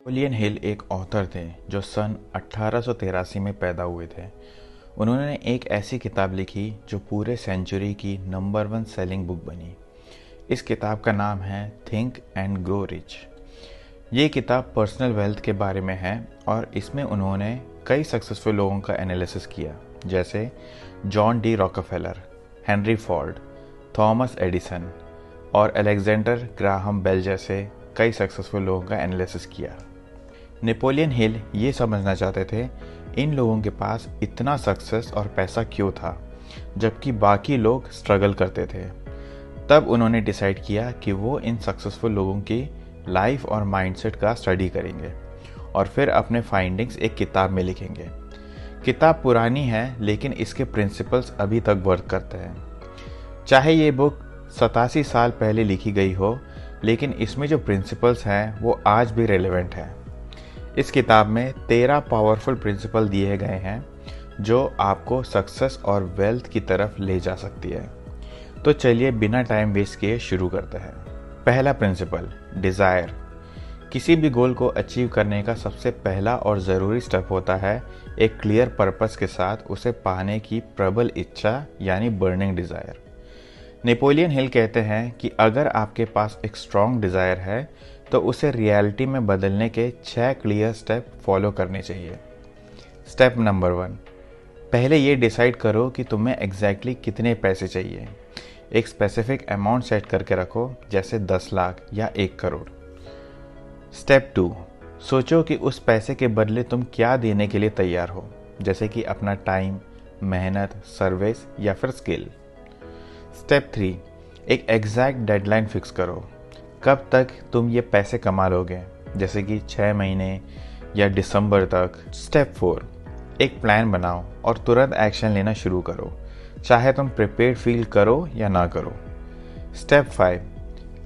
Napoleon Hill एक author थे जो सन 1883 में पैदा हुए थे। उन्होंने एक ऐसी किताब लिखी जो पूरे सेंचुरी की नंबर 1 सेलिंग बुक बनी। इस किताब का नाम है थिंक एंड ग्रो रिच। ये किताब पर्सनल वेल्थ के बारे में है और इसमें उन्होंने कई सक्सेसफुल लोगों का एनालिसिस किया, जैसे John D Rockefeller, Henry Ford, Thomas Edison और अलेक्जेंडर ग्राहम बेल जैसे कई सक्सेसफुल लोगों का एनालिसिस किया। नेपोलियन हिल ये समझना चाहते थे इन लोगों के पास इतना सक्सेस और पैसा क्यों था जबकि बाकी लोग स्ट्रगल करते थे। तब उन्होंने डिसाइड किया कि वो इन सक्सेसफुल लोगों की लाइफ और माइंडसेट का स्टडी करेंगे और फिर अपने फाइंडिंग्स एक किताब में लिखेंगे। किताब पुरानी है लेकिन इसके प्रिंसिपल्स अभी तक वर्क करते हैं। चाहे ये बुक 87 साल पहले लिखी गई हो, लेकिन इसमें जो प्रिंसिपल्स हैं वो आज भी रेलेवेंट हैं। इस किताब में 13 पावरफुल प्रिंसिपल दिए गए हैं जो आपको सक्सेस और वेल्थ की तरफ ले जा सकती है। तो चलिए बिना टाइम वेस्ट किए शुरू करते हैं। पहला प्रिंसिपल, डिज़ायर। किसी भी गोल को अचीव करने का सबसे पहला और ज़रूरी स्टेप होता है एक क्लियर पर्पस के साथ उसे पाने की प्रबल इच्छा, यानी बर्निंग डिज़ायर। नेपोलियन हिल कहते हैं कि अगर आपके पास एक स्ट्रॉन्ग डिज़ायर है तो उसे रियलिटी में बदलने के 6 क्लियर स्टेप फॉलो करने चाहिए। स्टेप नंबर 1, पहले ये डिसाइड करो कि तुम्हें एग्जैक्टली कितने पैसे चाहिए। एक स्पेसिफिक अमाउंट सेट करके रखो, जैसे 10 लाख या 1 करोड़। स्टेप 2, सोचो कि उस पैसे के बदले तुम क्या देने के लिए तैयार हो, जैसे कि अपना टाइम, मेहनत, सर्विस या फिर स्किल। स्टेप 3, एक एग्जैक्ट डेडलाइन फिक्स करो, कब तक तुम ये पैसे कमा लोगे, जैसे कि 6 महीने या दिसंबर तक। स्टेप 4, एक प्लान बनाओ और तुरंत एक्शन लेना शुरू करो, चाहे तुम प्रिपेयर्ड फील करो या ना करो। स्टेप 5,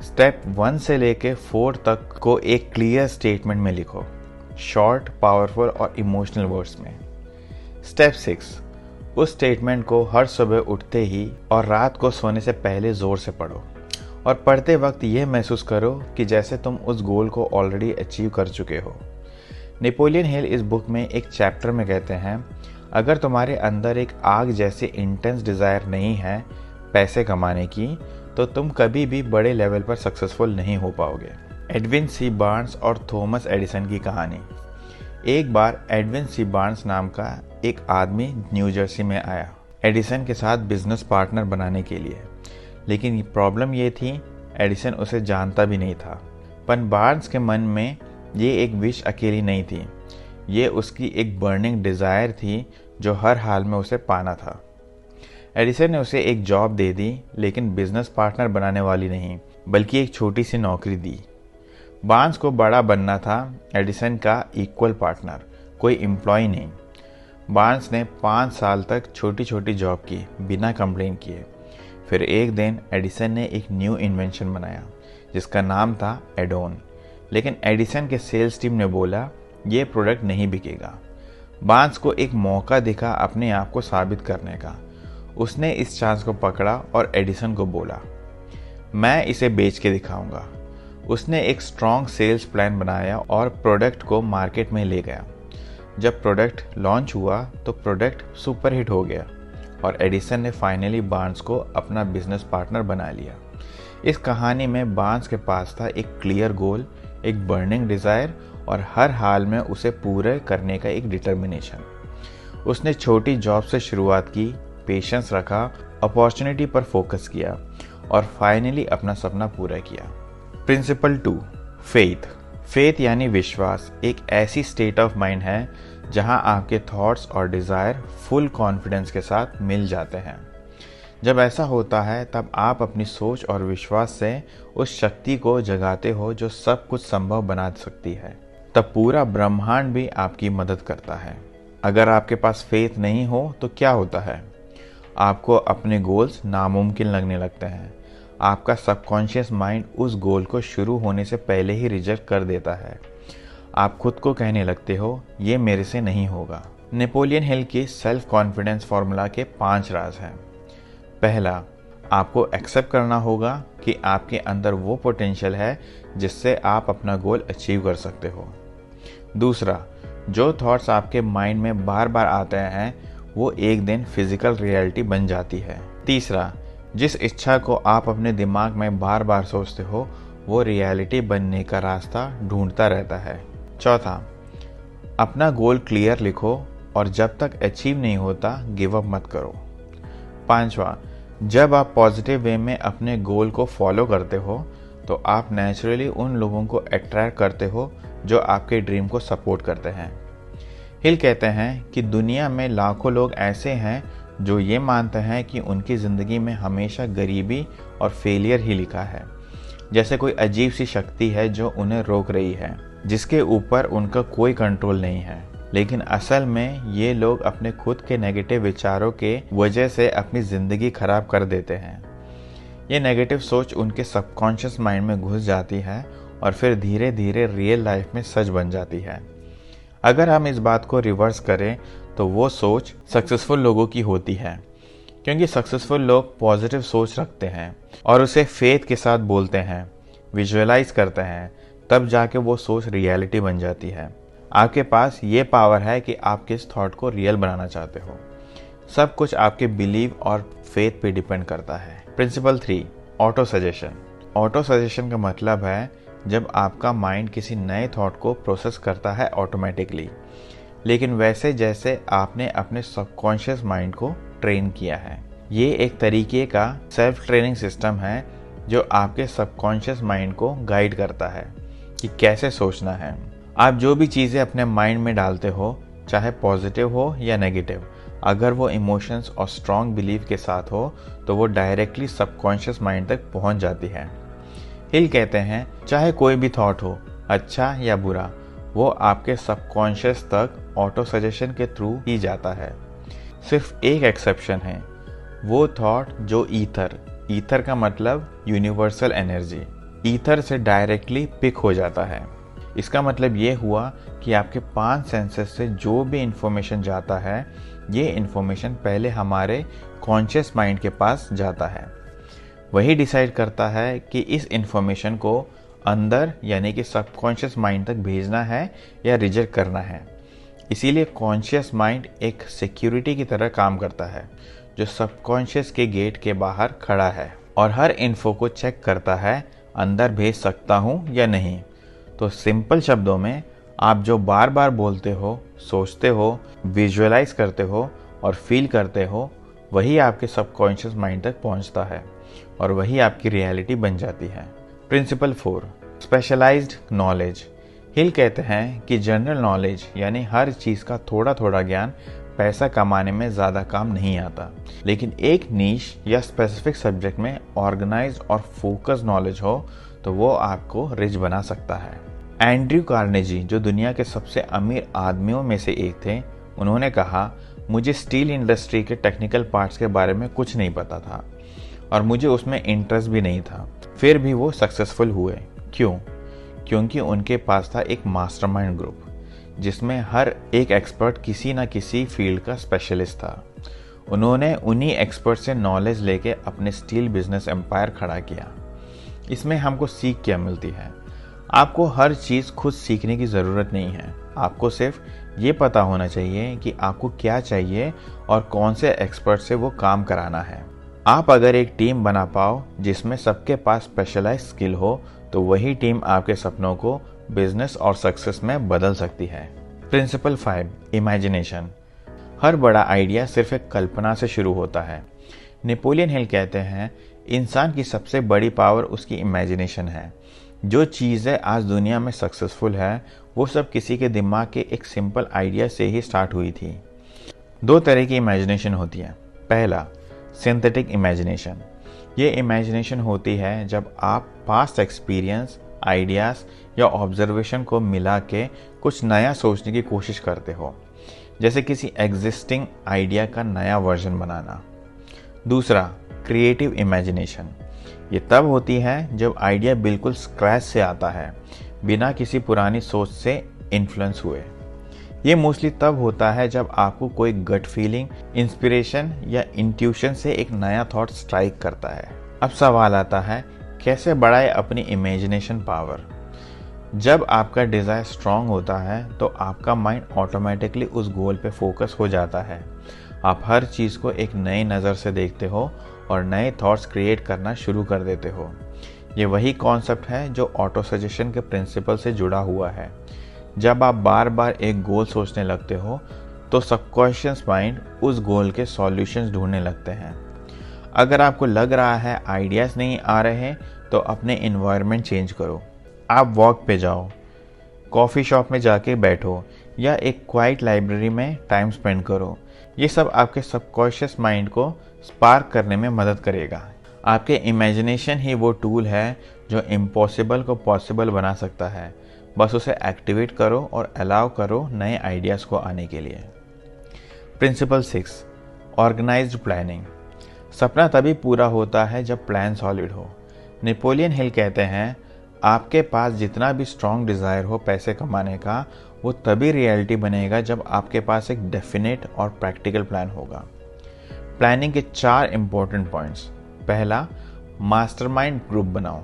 स्टेप 1 से लेके 4 तक को एक क्लियर स्टेटमेंट में लिखो, शॉर्ट, पावरफुल और इमोशनल वर्ड्स में। स्टेप 6, उस स्टेटमेंट को हर सुबह उठते ही और रात को सोने से पहले ज़ोर से पढ़ो और पढ़ते वक्त ये महसूस करो कि जैसे तुम उस गोल को ऑलरेडी अचीव कर चुके हो। नेपोलियन हिल इस बुक में एक चैप्टर में कहते हैं, अगर तुम्हारे अंदर एक आग जैसी इंटेंस डिज़ायर नहीं है पैसे कमाने की, तो तुम कभी भी बड़े लेवल पर सक्सेसफुल नहीं हो पाओगे। एडविन सी बार्न्स और थॉमस एडिसन की कहानी। एक बार एडविन सी बार्न्स नाम का एक आदमी न्यू जर्सी में आया एडिसन के साथ बिजनेस पार्टनर बनाने के लिए, लेकिन प्रॉब्लम ये थी एडिसन उसे जानता भी नहीं था। पर बार्न्स के मन में ये एक विश अकेली नहीं थी, ये उसकी एक बर्निंग डिज़ायर थी जो हर हाल में उसे पाना था। एडिसन ने उसे एक जॉब दे दी, लेकिन बिजनेस पार्टनर बनाने वाली नहीं, बल्कि एक छोटी सी नौकरी दी। बार्न्स को बड़ा बनना था, एडिसन का इक्वल पार्टनर, कोई एम्प्लॉय नहीं। बार्न्स ने 5 साल तक छोटी छोटी जॉब की बिना कंप्लेन किए। फिर एक दिन एडिसन ने एक न्यू इन्वेंशन बनाया जिसका नाम था एडोन, लेकिन एडिसन के सेल्स टीम ने बोला ये प्रोडक्ट नहीं बिकेगा। बार्न्स को एक मौका दिखा अपने आप को साबित करने का। उसने इस चांस को पकड़ा और एडिसन को बोला, मैं इसे बेच के दिखाऊंगा। उसने एक स्ट्रॉन्ग सेल्स प्लान बनाया और प्रोडक्ट को मार्केट में ले गया। जब प्रोडक्ट लॉन्च हुआ तो प्रोडक्ट सुपरहिट हो गया और एडिसन ने फाइनली बार्न्स को अपना बिजनेस पार्टनर बना लिया। इस कहानी में बार्न्स के पास था एक क्लियर गोल, एक बर्निंग डिज़ायर और हर हाल में उसे पूरे करने का एक डिटर्मिनेशन। उसने छोटी जॉब से शुरुआत की, पेशेंस रखा, अपॉर्चुनिटी पर फोकस किया और फाइनली अपना सपना पूरा किया। Principal 2, faith. फेथ यानी विश्वास एक ऐसी स्टेट ऑफ माइंड है जहां आपके थॉट्स और डिज़ायर फुल कॉन्फिडेंस के साथ मिल जाते हैं। जब ऐसा होता है तब आप अपनी सोच और विश्वास से उस शक्ति को जगाते हो जो सब कुछ संभव बना सकती है। तब पूरा ब्रह्मांड भी आपकी मदद करता है। अगर आपके पास फेथ नहीं हो तो क्या होता है? आपको अपने गोल्स नामुमकिन लगने लगते हैं। आपका सबकॉन्शियस माइंड उस गोल को शुरू होने से पहले ही रिजेक्ट कर देता है। आप खुद को कहने लगते हो ये मेरे से नहीं होगा। नेपोलियन हिल की सेल्फ कॉन्फिडेंस फार्मूला के 5 राज हैं। पहला, आपको एक्सेप्ट करना होगा कि आपके अंदर वो पोटेंशियल है जिससे आप अपना गोल अचीव कर सकते हो। दूसरा, जो थॉट्स आपके माइंड में बार बार आते हैं वो एक दिन फिजिकल रियलिटी बन जाती है। तीसरा, जिस इच्छा को आप अपने दिमाग में बार बार सोचते हो वो रियलिटी बनने का रास्ता ढूंढता रहता है। चौथा, अपना गोल क्लियर लिखो और जब तक अचीव नहीं होता गिव अप मत करो। पांचवा, जब आप पॉजिटिव वे में अपने गोल को फॉलो करते हो तो आप नेचुरली उन लोगों को अट्रैक्ट करते हो जो आपके ड्रीम को सपोर्ट करते हैं। हिल कहते हैं कि दुनिया में लाखों लोग ऐसे हैं जो ये मानते हैं कि उनकी ज़िंदगी में हमेशा गरीबी और फेलियर ही लिखा है, जैसे कोई अजीब सी शक्ति है जो उन्हें रोक रही है, जिसके ऊपर उनका कोई कंट्रोल नहीं है। लेकिन असल में ये लोग अपने खुद के नेगेटिव विचारों के वजह से अपनी ज़िंदगी खराब कर देते हैं। ये नेगेटिव सोच उनके सबकॉन्शियस माइंड में घुस जाती है और फिर धीरे धीरे रियल लाइफ में सच बन जाती है। अगर हम इस बात को रिवर्स करें तो वो सोच सक्सेसफुल लोगों की होती है, क्योंकि सक्सेसफुल लोग पॉजिटिव सोच रखते हैं और उसे फेथ के साथ बोलते हैं, विजुअलाइज करते हैं, तब जाके वो सोच रियलिटी बन जाती है। आपके पास ये पावर है कि आप किस थॉट को रियल बनाना चाहते हो। सब कुछ आपके बिलीव और फेथ पे डिपेंड करता है। Principle 3, autosuggestion. Autosuggestion का मतलब है जब आपका माइंड किसी नए थॉट को प्रोसेस करता है ऑटोमेटिकली, लेकिन वैसे जैसे आपने अपने सबकॉन्शियस माइंड को ट्रेन किया है। ये एक तरीके का सेल्फ ट्रेनिंग सिस्टम है जो आपके सबकॉन्शियस माइंड को गाइड करता है कि कैसे सोचना है। आप जो भी चीज़ें अपने माइंड में डालते हो, चाहे पॉजिटिव हो या नेगेटिव, अगर वो इमोशंस और स्ट्रॉन्ग बिलीव के साथ हो तो वो डायरेक्टली सबकॉन्शियस माइंड तक पहुंच जाती है। हिल कहते हैं चाहे कोई भी थॉट हो, अच्छा या बुरा, वो आपके सबकॉन्शियस तक ऑटो सजेशन के थ्रू ही जाता है। सिर्फ एक एक्सेप्शन है, वो थॉट जो ईथर का मतलब यूनिवर्सल एनर्जी, ईथर से डायरेक्टली पिक हो जाता है। इसका मतलब ये हुआ कि आपके 5 सेंसेस से जो भी इंफॉर्मेशन जाता है, ये इंफॉर्मेशन पहले हमारे कॉन्शियस माइंड के पास जाता है। वही डिसाइड करता है कि इस इंफॉर्मेशन को अंदर यानी कि सबकॉन्शियस माइंड तक भेजना है या रिजेक्ट करना है। इसीलिए कॉन्शियस माइंड एक सिक्योरिटी की तरह काम करता है जो सबकॉन्शियस के गेट के बाहर खड़ा है और हर इन्फो को चेक करता है अंदर भेज सकता हूँ या नहीं। तो सिंपल शब्दों में, आप जो बार बार बोलते हो, सोचते हो, विजुअलाइज करते हो और फील करते हो, वही आपके सबकॉन्शियस माइंड तक पहुंचता है और वही आपकी रियलिटी बन जाती है। Principal 4, specialised knowledge. हिल कहते हैं कि जनरल नॉलेज यानी हर चीज़ का थोड़ा थोड़ा ज्ञान पैसा कमाने में ज़्यादा काम नहीं आता, लेकिन एक नीश या स्पेसिफिक सब्जेक्ट में ऑर्गेनाइज्ड और फोकस नॉलेज हो तो वो आपको रिच बना सकता है। एंड्रयू कार्नेजी, जो दुनिया के सबसे अमीर आदमियों में से एक थे, उन्होंने कहा, मुझे स्टील इंडस्ट्री के टेक्निकल पार्ट्स के बारे में कुछ नहीं पता था और मुझे उसमें इंटरेस्ट भी नहीं था, फिर भी वो सक्सेसफुल हुए। क्यों? क्योंकि उनके पास था एक मास्टरमाइंड ग्रुप जिसमें हर एक एक्सपर्ट किसी न किसी फील्ड का स्पेशलिस्ट था। उन्होंने उन्हीं एक्सपर्ट से नॉलेज लेके अपने स्टील बिजनेस एम्पायर खड़ा किया। इसमें हमको सीख क्या मिलती है? आपको हर चीज़ खुद सीखने की ज़रूरत नहीं है, आपको सिर्फ ये पता होना चाहिए कि आपको क्या चाहिए और कौन से एक्सपर्ट से वो काम कराना है। आप अगर एक टीम बना पाओ जिसमें सबके पास स्पेशलाइज स्किल हो तो वही टीम आपके सपनों को बिजनेस और सक्सेस में बदल सकती है। Principal 5, imagination. हर बड़ा आइडिया सिर्फ एक कल्पना से शुरू होता है। नेपोलियन हिल कहते हैं, इंसान की सबसे बड़ी पावर उसकी इमेजिनेशन है। जो चीज़ें आज दुनिया में सक्सेसफुल है वो सब किसी के दिमाग के एक सिंपल आइडिया से ही स्टार्ट हुई थी। 2 तरह की इमेजिनेशन होती है। पहला, सिंथेटिक इमेजिनेशन। ये इमेजिनेशन होती है जब आप पास्ट एक्सपीरियंस, आइडियाज़ या ऑब्जर्वेशन को मिला के कुछ नया सोचने की कोशिश करते हो, जैसे किसी एग्जिस्टिंग आइडिया का नया वर्जन बनाना। दूसरा, क्रिएटिव इमेजिनेशन। ये तब होती है जब आइडिया बिल्कुल स्क्रैच से आता है, बिना किसी पुरानी सोच से इन्फ्लुएंस हुए। ये मोस्टली तब होता है जब आपको कोई गट फीलिंग, इंस्पिरेशन या इंट्यूशन से एक नया थॉट स्ट्राइक करता है। अब सवाल आता है, कैसे बढ़ाए अपनी इमेजिनेशन पावर? जब आपका डिज़ायर स्ट्रांग होता है तो आपका माइंड ऑटोमेटिकली उस गोल पे फोकस हो जाता है। आप हर चीज़ को एक नई नज़र से देखते हो और नए थॉट्स क्रिएट करना शुरू कर देते हो। ये वही कॉन्सेप्ट है जो ऑटो सजेशन के प्रिंसिपल से जुड़ा हुआ है। जब आप बार बार एक गोल सोचने लगते हो तो सबकॉन्शियस माइंड उस गोल के सॉल्यूशंस ढूंढने लगते हैं। अगर आपको लग रहा है आइडियाज़ नहीं आ रहे तो अपने इन्वायरमेंट चेंज करो। आप वॉक पे जाओ, कॉफ़ी शॉप में जाके बैठो या एक क्वाइट लाइब्रेरी में टाइम स्पेंड करो। ये सब आपके सबकॉन्शियस माइंड को स्पार्क करने में मदद करेगा। आपके इमेजिनेशन ही वो टूल है जो इम्पॉसिबल को पॉसिबल बना सकता है। बस उसे एक्टिवेट करो और अलाउ करो नए आइडियाज़ को आने के लिए। Principle 6, organised planning. सपना तभी पूरा होता है जब प्लान सॉलिड हो। नेपोलियन हिल कहते हैं, आपके पास जितना भी स्ट्रॉन्ग डिज़ायर हो पैसे कमाने का, वो तभी रियलिटी बनेगा जब आपके पास एक डेफिनेट और प्रैक्टिकल प्लान होगा। प्लानिंग के 4 इंपॉर्टेंट पॉइंट्स। पहला, मास्टरमाइंड ग्रुप बनाओ।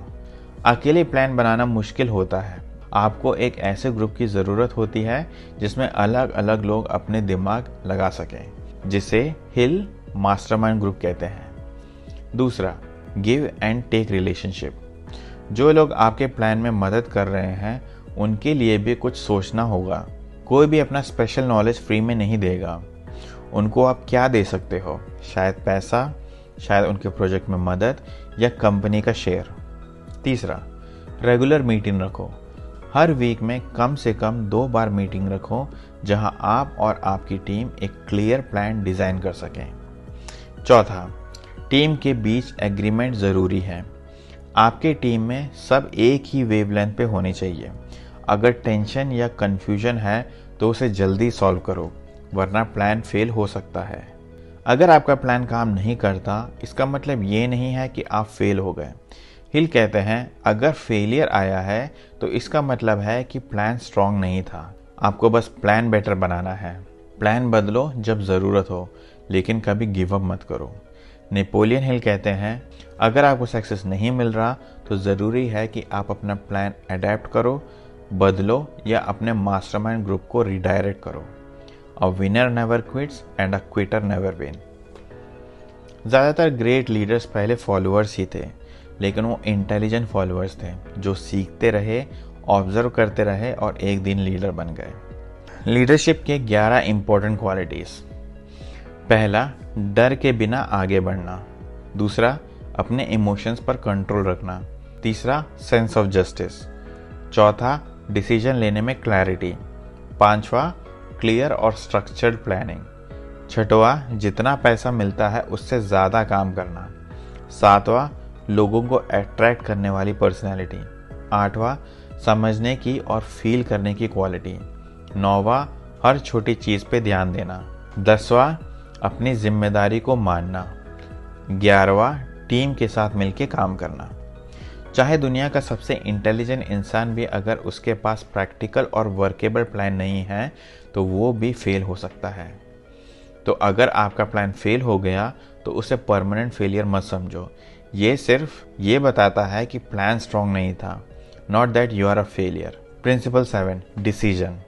अकेले प्लान बनाना मुश्किल होता है। आपको एक ऐसे ग्रुप की ज़रूरत होती है जिसमें अलग अलग लोग अपने दिमाग लगा सकें, जिसे हिल मास्टरमाइंड ग्रुप कहते हैं। दूसरा, गिव एंड टेक रिलेशनशिप। जो लोग आपके प्लान में मदद कर रहे हैं उनके लिए भी कुछ सोचना होगा। कोई भी अपना स्पेशल नॉलेज फ्री में नहीं देगा। उनको आप क्या दे सकते हो? शायद पैसा, शायद उनके प्रोजेक्ट में मदद या कंपनी का शेयर। तीसरा, रेगुलर मीटिंग रखो। हर वीक में कम से कम 2 बार मीटिंग रखो जहां आप और आपकी टीम एक क्लियर प्लान डिज़ाइन कर सकें। चौथा, टीम के बीच एग्रीमेंट ज़रूरी है। आपके टीम में सब एक ही वेवलेंथ पे होनी चाहिए। अगर टेंशन या कन्फ्यूजन है तो उसे जल्दी सॉल्व करो, वरना प्लान फेल हो सकता है। अगर आपका प्लान काम नहीं करता, इसका मतलब ये नहीं है कि आप फेल हो गए। हिल कहते हैं, अगर फेलियर आया है तो इसका मतलब है कि प्लान स्ट्रांग नहीं था। आपको बस प्लान बेटर बनाना है। प्लान बदलो जब ज़रूरत हो, लेकिन कभी गिव अप मत करो। नेपोलियन हिल कहते हैं, अगर आपको सक्सेस नहीं मिल रहा तो ज़रूरी है कि आप अपना प्लान अडेप्ट करो, बदलो या अपने मास्टरमाइंड ग्रुप को रिडायरेक्ट करो। A winner never quits and a Quetta never win. ज़्यादातर ग्रेट लीडर्स पहले फॉलोअर्स ही थे, लेकिन वो इंटेलिजेंट फॉलोअर्स थे जो सीखते रहे, ऑब्जर्व करते रहे और एक दिन लीडर बन गए। लीडरशिप के 11 इंपॉर्टेंट क्वालिटीज़। पहला, डर के बिना आगे बढ़ना। दूसरा, अपने इमोशंस पर कंट्रोल रखना। तीसरा, सेंस ऑफ जस्टिस। चौथा, डिसीजन लेने में क्लैरिटी। पांचवा, क्लियर और स्ट्रक्चर्ड प्लानिंग। छठवा, जितना पैसा मिलता है उससे ज़्यादा काम करना। सातवां, लोगों को अट्रैक्ट करने वाली पर्सनैलिटी। आठवां, समझने की और फील करने की क्वालिटी। नौवां, हर छोटी चीज़ पे ध्यान देना। 10वां, अपनी जिम्मेदारी को मानना। 11वां, टीम के साथ मिलकर काम करना। चाहे दुनिया का सबसे इंटेलिजेंट इंसान भी अगर उसके पास प्रैक्टिकल और वर्केबल प्लान नहीं है तो वो भी फेल हो सकता है। तो अगर आपका प्लान फेल हो गया तो उसे परमानेंट फेलियर मत समझो। ये सिर्फ ये बताता है कि प्लान स्ट्रांग नहीं था, not that you are a failure. Principle 7, decision.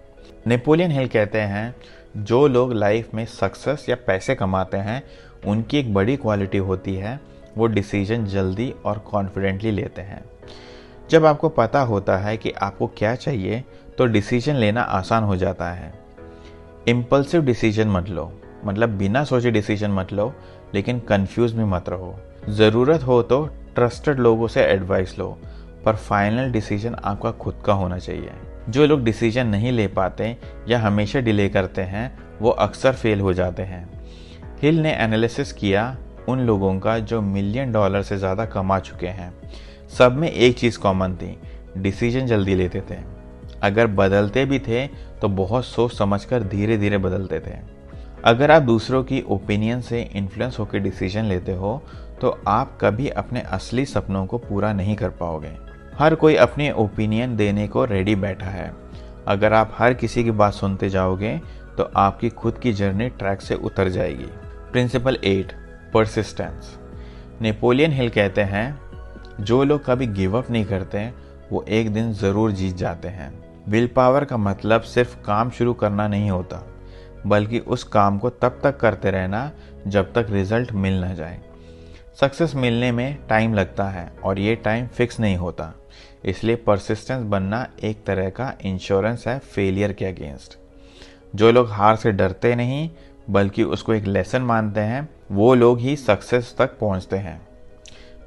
Napoleon Hill कहते हैं, जो लोग लाइफ में सक्सेस या पैसे कमाते हैं उनकी एक बड़ी क्वालिटी होती है, वो डिसीजन जल्दी और कॉन्फिडेंटली लेते हैं। जब आपको पता होता है कि आपको क्या चाहिए तो डिसीजन लेना आसान हो जाता है। इम्पल्सिव डिसीजन मत लो, मतलब बिना सोचे डिसीजन मत लो, लेकिन कंफ्यूज भी मत रहो। ज़रूरत हो तो ट्रस्टेड लोगों से एडवाइस लो, पर फाइनल डिसीजन आपका खुद का होना चाहिए। जो लोग डिसीजन नहीं ले पाते या हमेशा डिले करते हैं वो अक्सर फेल हो जाते हैं। हिल ने एनालिसिस किया उन लोगों का जो $1 मिलियन से ज़्यादा कमा चुके हैं। सब में एक चीज़ कॉमन थी, डिसीजन जल्दी लेते थे। अगर बदलते भी थे तो बहुत सोच समझकर धीरे धीरे बदलते थे। अगर आप दूसरों की ओपिनियन से इन्फ्लुएंस होकर डिसीजन लेते हो तो आप कभी अपने असली सपनों को पूरा नहीं कर पाओगे। हर कोई अपनी ओपिनियन देने को रेडी बैठा है। अगर आप हर किसी की बात सुनते जाओगे तो आपकी खुद की जर्नी ट्रैक से उतर जाएगी। Principal 8, persistence. नेपोलियन हिल कहते हैं, जो लोग कभी गिव अप नहीं करते वो एक दिन ज़रूर जीत जाते हैं। विल पावर का मतलब सिर्फ काम शुरू करना नहीं होता, बल्कि उस काम को तब तक करते रहना जब तक रिजल्ट मिल न जाए। सक्सेस मिलने में टाइम लगता है और ये टाइम फिक्स नहीं होता, इसलिए परसिस्टेंस बनना एक तरह का इंश्योरेंस है फेलियर के अगेंस्ट। जो लोग हार से डरते नहीं बल्कि उसको एक लेसन मानते हैं, वो लोग ही सक्सेस तक पहुंचते हैं।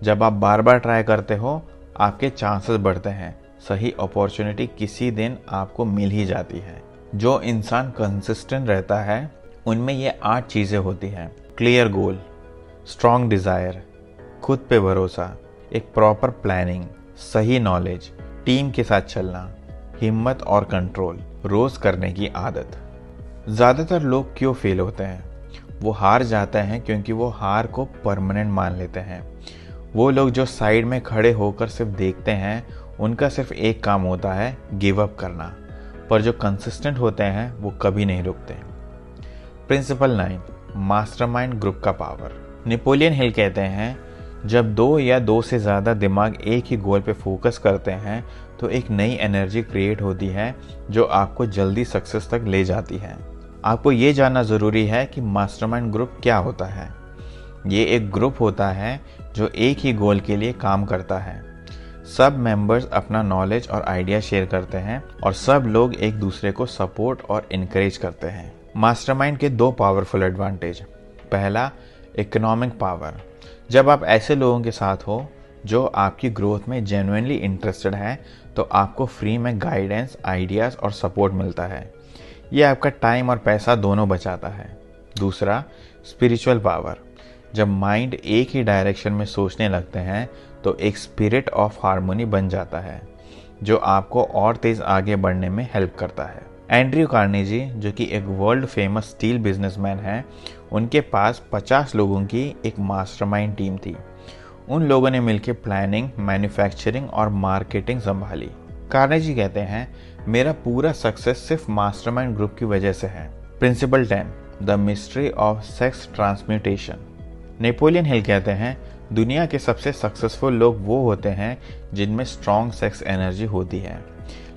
जब आप बार बार ट्राई करते हो, आपके चांसेस बढ़ते हैं, सही अपॉर्चुनिटी किसी दिन आपको मिल ही जाती है। जो इंसान कंसिस्टेंट रहता है, उनमें ये 8 चीज़ें होती हैं: क्लियर गोल, स्ट्रॉन्ग डिज़ायर, खुद पे भरोसा, एक प्रॉपर प्लानिंग, सही नॉलेज, टीम के साथ चलना, हिम्मत और कंट्रोल, रोज़ करने की आदत। ज़्यादातर लोग क्यों फेल होते हैं? वो हार जाते हैं क्योंकि वो हार को परमानेंट मान लेते हैं। वो लोग जो साइड में खड़े होकर सिर्फ देखते हैं, उनका सिर्फ एक काम होता है, गिव अप करना। पर जो कंसिस्टेंट होते हैं वो कभी नहीं रुकते। प्रिंसिपल 9, मास्टरमाइंड ग्रुप का पावर। नेपोलियन हिल कहते हैं, जब 2 या 2 से ज़्यादा दिमाग एक ही गोल पे फोकस करते हैं तो एक नई एनर्जी क्रिएट होती है जो आपको जल्दी सक्सेस तक ले जाती है। आपको ये जानना ज़रूरी है कि मास्टरमाइंड ग्रुप क्या होता है। ये एक ग्रुप होता है जो एक ही गोल के लिए काम करता है। सब मेंबर्स अपना नॉलेज और आइडिया शेयर करते हैं और सब लोग एक दूसरे को सपोर्ट और इनकरेज करते हैं। मास्टरमाइंड के 2 पावरफुल एडवांटेज। पहला, इकोनॉमिक पावर। जब आप ऐसे लोगों के साथ हो जो आपकी ग्रोथ में जेन्युइनली इंटरेस्टेड है, तो आपको फ्री में गाइडेंस, आइडियाज़ और सपोर्ट मिलता है। ये आपका टाइम और पैसा दोनों बचाता है। दूसरा, स्पिरिचुअल पावर। जब माइंड एक ही डायरेक्शन में सोचने लगते हैं तो एक स्पिरिट ऑफ हार्मोनी बन जाता है जो आपको और तेज़ आगे बढ़ने में हेल्प करता है। एंड्रयू कार्नेजी, जो कि एक वर्ल्ड फेमस स्टील बिजनेसमैन हैं, उनके पास 50 लोगों की एक मास्टरमाइंड टीम थी। उन लोगों ने मिलकर प्लानिंग, मैन्युफैक्चरिंग और मार्केटिंग संभाली। कार्नेजी कहते हैं, मेरा पूरा सक्सेस सिर्फ मास्टरमाइंड ग्रुप की वजह से है। Principle 10, the mystery of sex transmutation. Napoleon Hill कहते हैं, दुनिया के सबसे सक्सेसफुल लोग वो होते हैं जिनमें स्ट्रॉन्ग सेक्स एनर्जी होती है,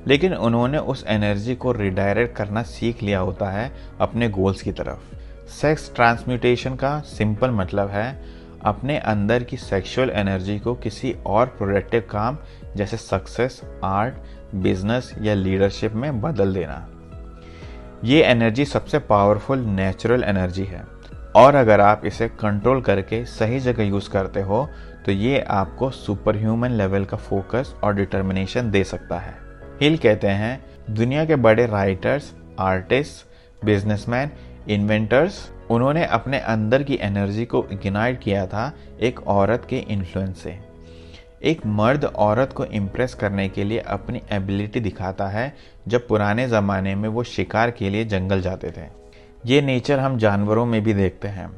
लेकिन उन्होंने उस एनर्जी को रिडायरेक्ट करना सीख लिया होता है अपने गोल्स की तरफ। सेक्स ट्रांसम्यूटेशन का सिंपल मतलब है अपने अंदर की सेक्सुअल एनर्जी को किसी और प्रोडक्टिव काम जैसे सक्सेस, आर्ट, बिजनेस या लीडरशिप में बदल देना। ये एनर्जी सबसे पावरफुल नेचुरल एनर्जी है और अगर आप इसे कंट्रोल करके सही जगह यूज़ करते हो तो ये आपको सुपर ह्यूमन लेवल का फोकस और डिटर्मिनेशन दे सकता है। हिल कहते हैं, दुनिया के बड़े राइटर्स, आर्टिस्ट, बिजनेसमैन, इन्वेंटर्स, उन्होंने अपने अंदर की एनर्जी को इग्नाइट किया था एक औरत के इन्फ्लुएंस से। एक मर्द औरत को इम्प्रेस करने के लिए अपनी एबिलिटी दिखाता है जब पुराने ज़माने में वो शिकार के लिए जंगल जाते थे। ये नेचर हम जानवरों में भी देखते हैं।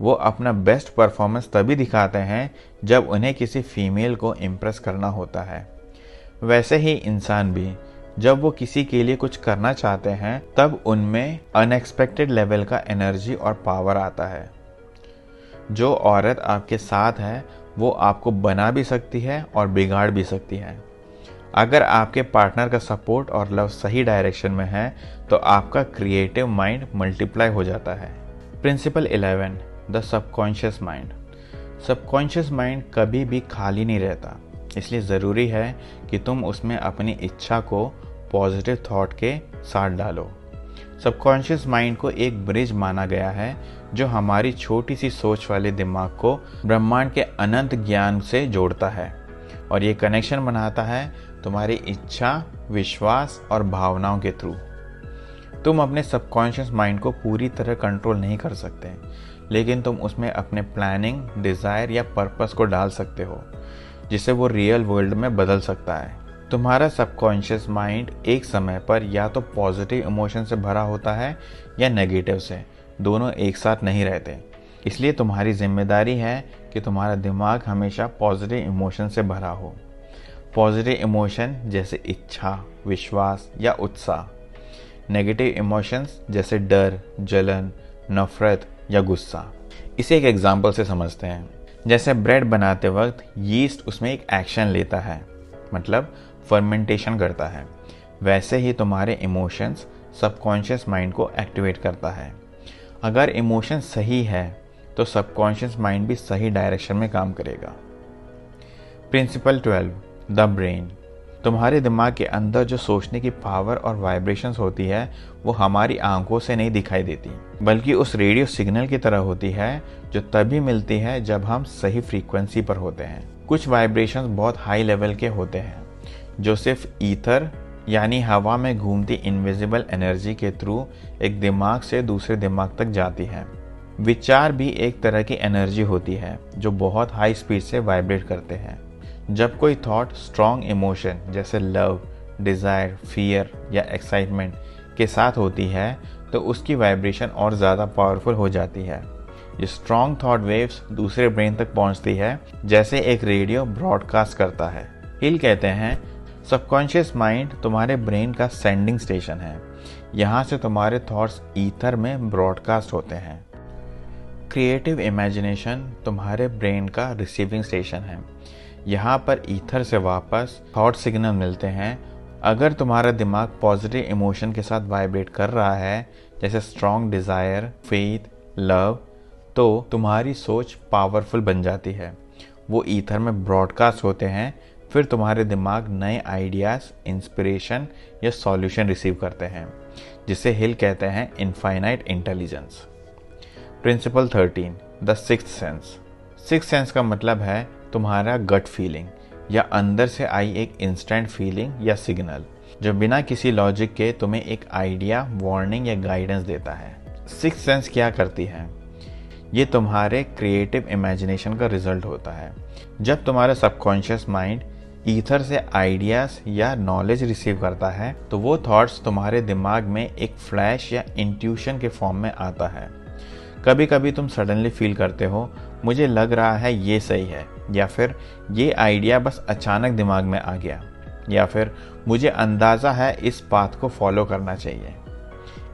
वो अपना बेस्ट परफॉर्मेंस तभी दिखाते हैं जब उन्हें किसी फीमेल को इम्प्रेस करना होता है। वैसे ही इंसान भी जब वो किसी के लिए कुछ करना चाहते हैं तब उनमें अनएक्सपेक्टेड लेवल का एनर्जी और पावर आता है। जो औरत आपके साथ है वो आपको बना भी सकती है और बिगाड़ भी सकती है। अगर आपके पार्टनर का सपोर्ट और लव सही डायरेक्शन में है तो आपका क्रिएटिव माइंड मल्टीप्लाई हो जाता है। Principle 11, the subconscious mind. Subconscious mind कभी भी खाली नहीं रहता, इसलिए ज़रूरी है कि तुम उसमें अपनी इच्छा को पॉजिटिव थॉट के साथ डालो। सबकॉन्शियस माइंड को एक ब्रिज माना गया है जो हमारी छोटी सी सोच वाले दिमाग को ब्रह्मांड के अनंत ज्ञान से जोड़ता है और ये कनेक्शन बनाता है तुम्हारी इच्छा, विश्वास और भावनाओं के थ्रू। तुम अपने सबकॉन्शियस माइंड को पूरी तरह कंट्रोल नहीं कर सकते, लेकिन तुम उसमें अपने प्लानिंग, डिज़ायर या पर्पस को डाल सकते हो जिसे वो रियल वर्ल्ड में बदल सकता है। तुम्हारा सबकॉन्शियस माइंड एक समय पर या तो पॉजिटिव इमोशन से भरा होता है या नेगेटिव से, दोनों एक साथ नहीं रहते। इसलिए तुम्हारी जिम्मेदारी है कि तुम्हारा दिमाग हमेशा पॉजिटिव इमोशन से भरा हो। पॉजिटिव इमोशन जैसे इच्छा, विश्वास या उत्साह। नेगेटिव इमोशंस जैसे डर, जलन, नफरत या गुस्सा। इसे एक एग्जाम्पल से समझते हैं। जैसे ब्रेड बनाते वक्त यीस्ट उसमें एक एक्शन लेता है, मतलब फर्मेंटेशन करता है, वैसे ही तुम्हारे इमोशंस सबकॉन्शियस माइंड को एक्टिवेट करता है। अगर इमोशन सही है तो सबकॉन्शियस माइंड भी सही डायरेक्शन में काम करेगा। Principle 12, the brain. तुम्हारे दिमाग के अंदर जो सोचने की पावर और वाइब्रेशंस होती है वो हमारी आंखों से नहीं दिखाई देती, बल्कि उस रेडियो सिग्नल की तरह होती है जो तभी मिलती है जब हम सही फ्रीक्वेंसी पर होते हैं। कुछ वाइब्रेशंस बहुत हाई लेवल के होते हैं जो सिर्फ ईथर यानी हवा में घूमती इनविजिबल एनर्जी के थ्रू एक दिमाग से दूसरे दिमाग तक जाती है। विचार भी एक तरह की एनर्जी होती है जो बहुत हाई स्पीड से वाइब्रेट करते हैं। जब कोई थॉट स्ट्रॉन्ग इमोशन जैसे लव, डिज़ायर, फियर या एक्साइटमेंट के साथ होती है तो उसकी वाइब्रेशन और ज़्यादा पावरफुल हो जाती है। ये स्ट्रॉन्ग थॉट वेव्स दूसरे ब्रेन तक पहुंचती है जैसे एक रेडियो ब्रॉडकास्ट करता है। हिल कहते हैं सबकॉन्शियस माइंड तुम्हारे ब्रेन का सेंडिंग स्टेशन है। यहाँ से तुम्हारे थॉट्स ईथर में ब्रॉडकास्ट होते हैं। क्रिएटिव इमेजिनेशन तुम्हारे ब्रेन का रिसीविंग स्टेशन है। यहाँ पर ईथर से वापस थॉट सिग्नल मिलते हैं। अगर तुम्हारा दिमाग पॉजिटिव इमोशन के साथ वाइब्रेट कर रहा है जैसे स्ट्रॉन्ग डिज़ायर, फेथ, लव, तो तुम्हारी सोच पावरफुल बन जाती है। वो ईथर में ब्रॉडकास्ट होते हैं, फिर तुम्हारे दिमाग नए आइडियाज़, इंस्पिरेशन या सॉल्यूशन रिसीव करते हैं, जिसे हिल कहते हैं infinite intelligence. Principle 13, the sixth sense. Sixth sense का मतलब है तुम्हारा गट फीलिंग या अंदर से आई एक इंस्टेंट फीलिंग या सिग्नल जो बिना किसी लॉजिक के तुम्हें एक आइडिया, वार्निंग या गाइडेंस देता है। सिक्स्थ सेंस क्या करती है? ये तुम्हारे क्रिएटिव इमेजिनेशन का रिजल्ट होता है। जब तुम्हारा सबकॉन्शियस माइंड ईथर से आइडियाज़ या नॉलेज रिसीव करता है तो वो थॉट्स तुम्हारे दिमाग में एक फ्लैश या इंट्यूशन के फॉर्म में आता है। कभी कभी तुम सडनली फील करते हो मुझे लग रहा है ये सही है, या फिर ये आइडिया बस अचानक दिमाग में आ गया, या फिर मुझे अंदाज़ा है इस पाथ को फॉलो करना चाहिए।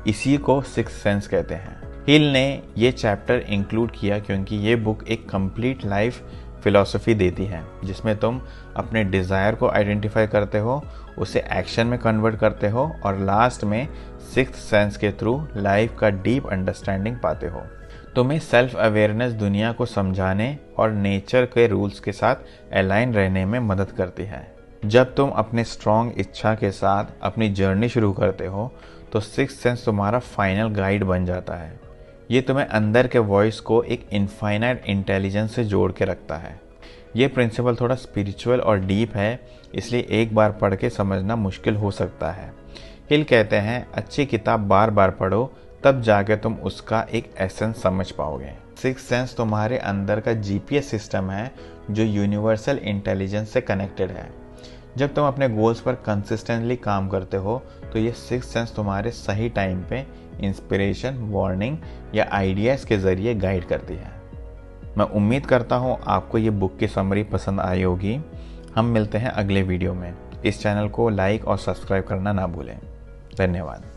इसी को सिक्स्थ सेंस कहते हैं। हिल ने ये चैप्टर इंक्लूड किया क्योंकि ये बुक एक कंप्लीट लाइफ फिलॉसफी देती है जिसमें तुम अपने डिज़ायर को आइडेंटिफाई करते हो, उसे एक्शन में कन्वर्ट करते हो और लास्ट में सिक्स्थ सेंस के थ्रू लाइफ का डीप अंडरस्टैंडिंग पाते हो। तुम्हें सेल्फ अवेयरनेस दुनिया को समझाने और नेचर के रूल्स के साथ अलाइन रहने में मदद करती है। जब तुम अपने स्ट्रॉन्ग इच्छा के साथ अपनी जर्नी शुरू करते हो तो सिक्स्थ सेंस तुम्हारा फाइनल गाइड बन जाता है। ये तुम्हें अंदर के वॉइस को एक इनफाइनाइट इंटेलिजेंस से जोड़ के रखता है। ये प्रिंसिपल थोड़ा स्पिरिचुअल और डीप है, इसलिए एक बार पढ़ के समझना मुश्किल हो सकता है। हिल कहते हैं अच्छी किताब बार बार पढ़ो, तब जाके तुम उसका एक एसेंस समझ पाओगे। सिक्स्थ सेंस तुम्हारे अंदर का जीपीएस सिस्टम है जो यूनिवर्सल इंटेलिजेंस से कनेक्टेड है। जब तुम अपने गोल्स पर कंसिस्टेंटली काम करते हो तो ये सिक्स्थ सेंस तुम्हारे सही टाइम पे इंस्पिरेशन, वार्निंग या आइडियाज़ के ज़रिए गाइड करती है। मैं उम्मीद करता हूँ आपको ये बुक की समरी पसंद आई होगी। हम मिलते हैं अगले वीडियो में। इस चैनल को लाइक और सब्सक्राइब करना ना भूलें। धन्यवाद।